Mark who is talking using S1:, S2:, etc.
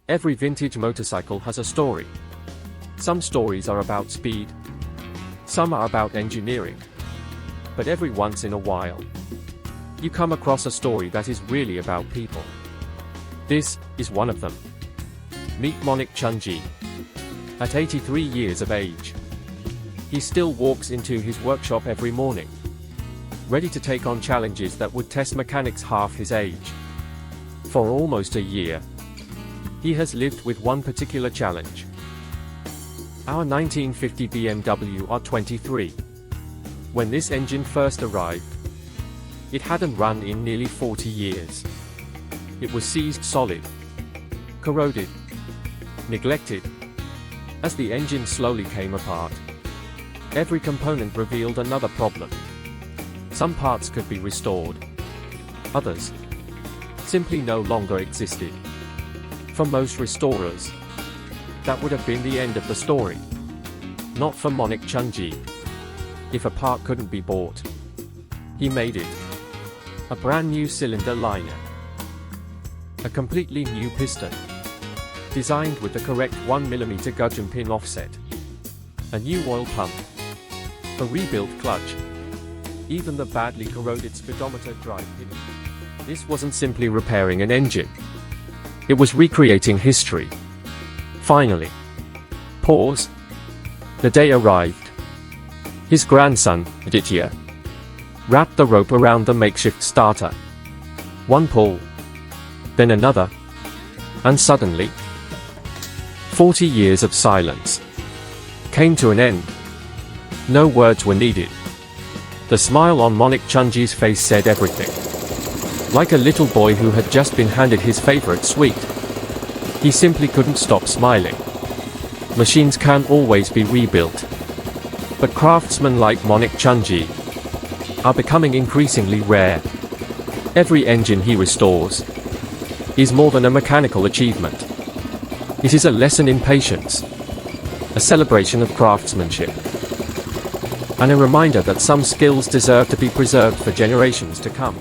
S1: Every vintage motorcycle has a story. Some stories are about speed. Some are about engineering. But every once in a while, you come across a story that is really about people. This is one of them. Meet Manik Chandji. At 83 years of age, he still walks into his workshop every morning, ready to take on challenges that would test mechanics half his age. For almost a year, he has lived with one particular challenge. Our 1950 BMW R23. When this engine first arrived, it hadn't run in nearly 40 years. It was seized solid, corroded, neglected. As the engine slowly came apart, every component revealed another problem. Some parts could be restored. Others simply no longer existed. For most restorers, that would have been the end of the story. Not for Manik Chandji. If a part couldn't be bought, he made it. A brand new cylinder liner. A completely new piston, designed with the correct 1mm gudgeon pin offset. A new oil pump. A rebuilt clutch. Even the badly corroded speedometer drive pinion. This wasn't simply repairing an engine. It was recreating history. Finally. Pause. The day arrived. His grandson, Aditya, wrapped the rope around the makeshift starter. One pull, then another, and suddenly, 40 years of silence came to an end. No words were needed. The smile on Manik Chandji's face said everything. Like a little boy who had just been handed his favorite sweet, he simply couldn't stop smiling. Machines can't always be rebuilt, but craftsmen like Manik Chandji are becoming increasingly rare. Every engine he restores is more than a mechanical achievement. It is a lesson in patience, a celebration of craftsmanship, and a reminder that some skills deserve to be preserved for generations to come.